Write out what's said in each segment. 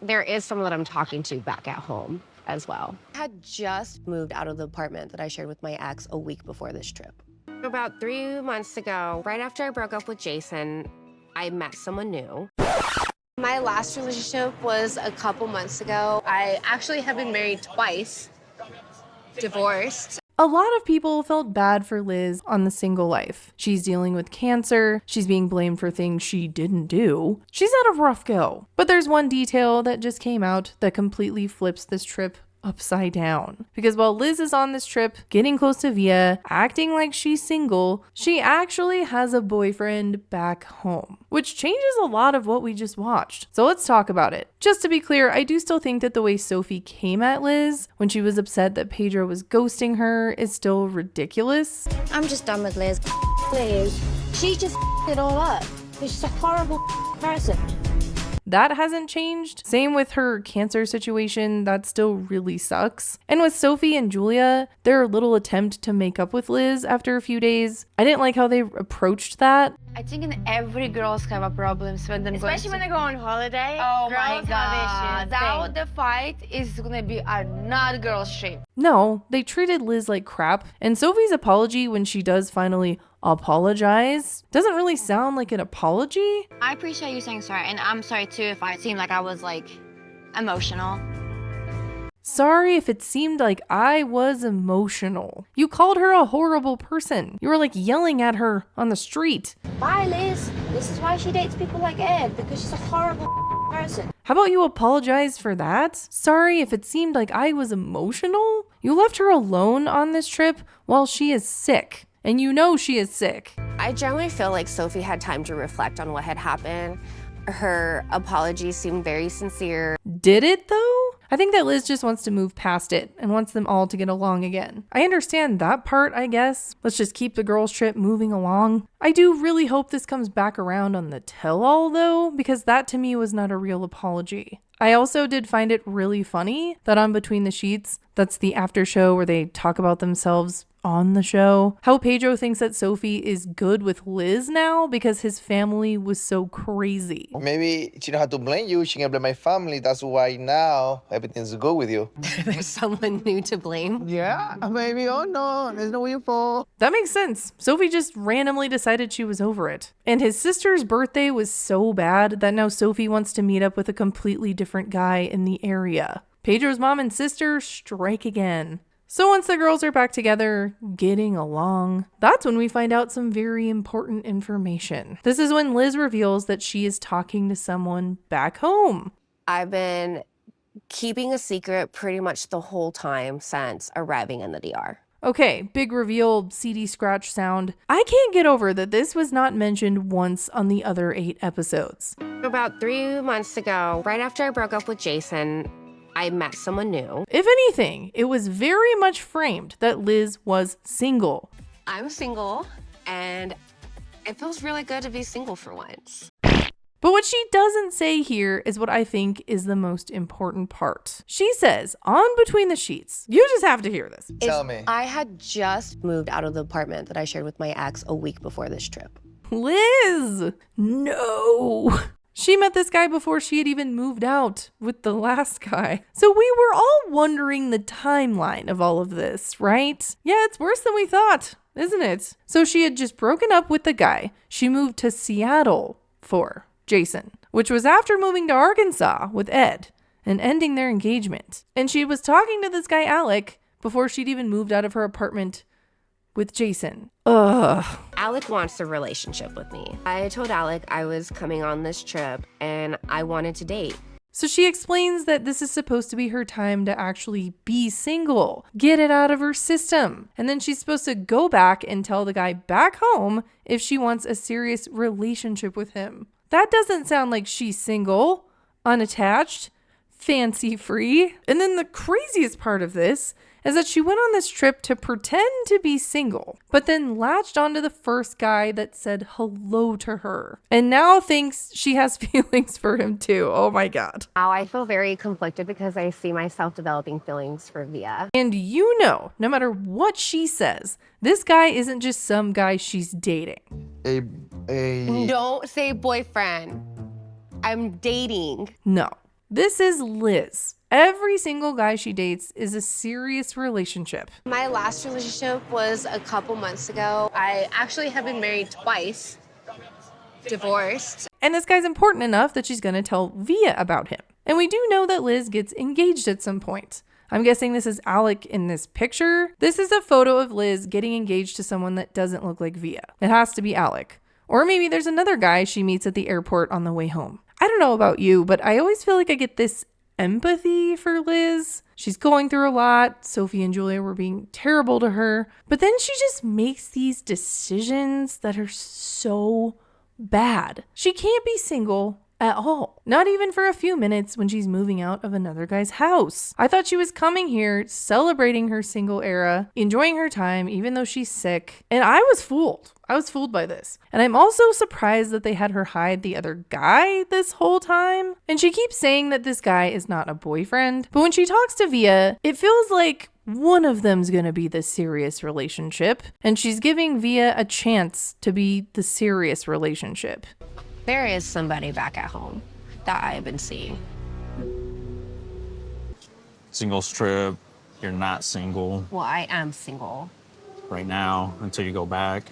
there is someone that I'm talking to back at home as well. I had just moved out of the apartment that I shared with my ex a week before this trip. About 3 months ago, right after I broke up with Jason, I met someone new. My last relationship was a couple months ago. I actually have been married twice, divorced. A lot of people felt bad for Liz on the single life. She's dealing with cancer, she's being blamed for things she didn't do. She's had a rough go. But there's one detail that just came out that completely flips this trip upside down. Because while Liz is on this trip, getting close to Via, acting like she's single, she actually has a boyfriend back home, which changes a lot of what we just watched. So let's talk about it. Just to be clear, I do still think that the way Sophie came at Liz when she was upset that Pedro was ghosting her is still ridiculous. I'm just done with Liz. Liz, she just it all up. She's just a horrible person. That hasn't changed. Same with her cancer situation, that still really sucks. And with Sophie and Julia, their little attempt to make up with Liz after a few days, I didn't like how they approached that. I think in every girls have a problems when them Especially when they go on holiday. Oh girls my have god, issues. the fight is gonna be another girl's trip. No, they treated Liz like crap, and Sophie's apology when she does finally apologize doesn't really sound like an apology. I appreciate you saying sorry, and I'm sorry too if I seemed like I was like emotional. Sorry if it seemed like I was emotional. You called her a horrible person. You were like yelling at her on the street. Bye, Liz. This is why she dates people like Ed, because she's a horrible person. How about you apologize for that? Sorry if it seemed like I was emotional. You left her alone on this trip while she is sick. And you know she is sick. I generally feel like Sophie had time to reflect on what had happened. Her apology seemed very sincere. Did it though? I think that Liz just wants to move past it and wants them all to get along again. I understand that part, I guess. Let's just keep the girls' trip moving along. I do really hope this comes back around on the tell-all though, because that to me was not a real apology. I also did find it really funny that on Between the Sheets, that's the after show where they talk about themselves on the show, how Pedro thinks that Sophie is good with Liz now because his family was so crazy. Maybe she don't have to blame you. She can blame my family. That's why now everything's good with you. There's someone new to blame. Yeah, maybe. Oh no, there's no info. That makes sense. Sophie just randomly decided she was over it. And his sister's birthday was so bad that now Sophie wants to meet up with a completely different guy in the area. Pedro's mom and sister strike again. So once the girls are back together, getting along, that's when we find out some very important information. This is when Liz reveals that she is talking to someone back home. I've been keeping a secret pretty much the whole time since arriving in the DR. Okay, big reveal, CD scratch sound. I can't get over that this was not mentioned once on the other 8 episodes. About 3 months ago, right after I broke up with Jason, I met someone new. If anything, it was very much framed that Liz was single. I'm single, and it feels really good to be single for once. But what she doesn't say here is what I think is the most important part. She says, on Between the Sheets, you just have to hear this. Tell me. I had just moved out of the apartment that I shared with my ex a week before this trip. Liz! No! She met this guy before she had even moved out with the last guy. So we were all wondering the timeline of all of this, right? Yeah, it's worse than we thought, isn't it? So she had just broken up with the guy she moved to Seattle for, Jason, which was after moving to Arkansas with Ed and ending their engagement. And she was talking to this guy, Alec, before she'd even moved out of her apartment with Jason. Ugh. Alec wants a relationship with me. I told Alec I was coming on this trip and I wanted to date. So she explains that this is supposed to be her time to actually be single, get it out of her system. And then she's supposed to go back and tell the guy back home if she wants a serious relationship with him. That doesn't sound like she's single, unattached, fancy free. And then the craziest part of this is that she went on this trip to pretend to be single, but then latched onto the first guy that said hello to her, and now thinks she has feelings for him too. Oh my God. Now I feel very conflicted because I see myself developing feelings for Via. And you know, no matter what she says, this guy isn't just some guy she's dating. Don't say boyfriend. I'm dating. No. This is Liz. Every single guy she dates is a serious relationship. My last relationship was a couple months ago. I actually have been married twice, divorced. And this guy's important enough that she's going to tell Via about him. And we do know that Liz gets engaged at some point. I'm guessing this is Alec in this picture. This is a photo of Liz getting engaged to someone that doesn't look like Via. It has to be Alec. Or maybe there's another guy she meets at the airport on the way home. I don't know about you, but I always feel like I get this empathy for Liz. She's going through a lot. Sophie and Julia were being terrible to her. But then she just makes these decisions that are so bad. She can't be single at all. Not even for a few minutes when she's moving out of another guy's house. I thought she was coming here, celebrating her single era, enjoying her time, even though she's sick. And I was fooled. I was fooled by this. And I'm also surprised that they had her hide the other guy this whole time. And she keeps saying that this guy is not a boyfriend. But when she talks to Via, it feels like one of them's gonna be the serious relationship. And she's giving Via a chance to be the serious relationship. There is somebody back at home that I've been seeing. Singles trip, you're not single Well, I am single. right now until you go back.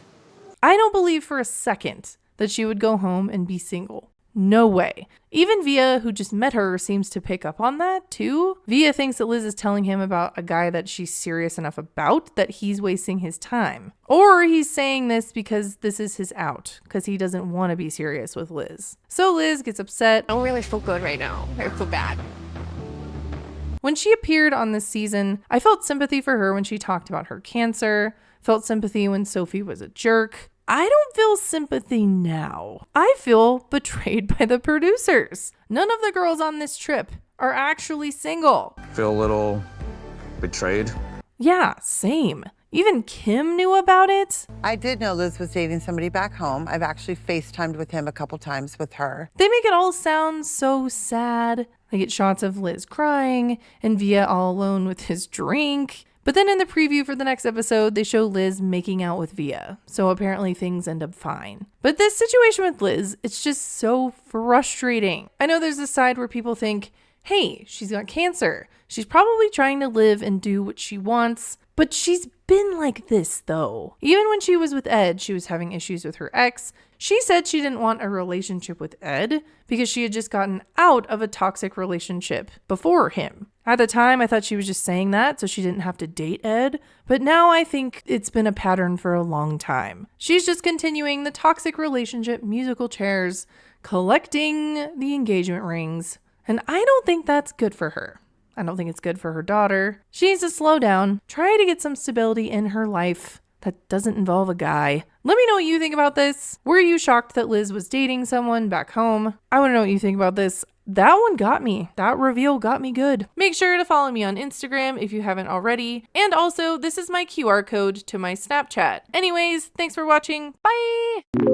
I don't believe for a second that she would go home and be single. No way. Even Via, who just met her, seems to pick up on that too. Via thinks that Liz is telling him about a guy that she's serious enough about that he's wasting his time. Or he's saying this because this is his out, because he doesn't want to be serious with Liz. So Liz gets upset. I don't really feel good right now. I feel bad. When she appeared on this season, I felt sympathy for her when she talked about her cancer, felt sympathy when Sophie was a jerk. I don't feel sympathy now. I feel betrayed by the producers. None of the girls on this trip are actually single. Feel a little betrayed. Yeah, same. Even Kim knew about it. I did know Liz was dating somebody back home. I've actually FaceTimed with him a couple times with her. They make it all sound so sad. They get shots of Liz crying and Via all alone with his drink. But then in the preview for the next episode, they show Liz making out with Via. So apparently things end up fine. But this situation with Liz, it's just so frustrating. I know there's a side where people think, hey, she's got cancer. She's probably trying to live and do what she wants. But she's been like this though. Even when she was with Ed, she was having issues with her ex. She said she didn't want a relationship with Ed because she had just gotten out of a toxic relationship before him. At the time, I thought she was just saying that so she didn't have to date Ed, but now I think it's been a pattern for a long time. She's just continuing the toxic relationship musical chairs, collecting the engagement rings, and I don't think that's good for her. I don't think it's good for her daughter. She needs to slow down, try to get some stability in her life that doesn't involve a guy. Let me know what you think about this. Were you shocked that Liz was dating someone back home? I want to know what you think about this. That one got me. That reveal got me good. Make sure to follow me on Instagram if you haven't already. And also, this is my QR code to my Snapchat. Anyways, thanks for watching. Bye!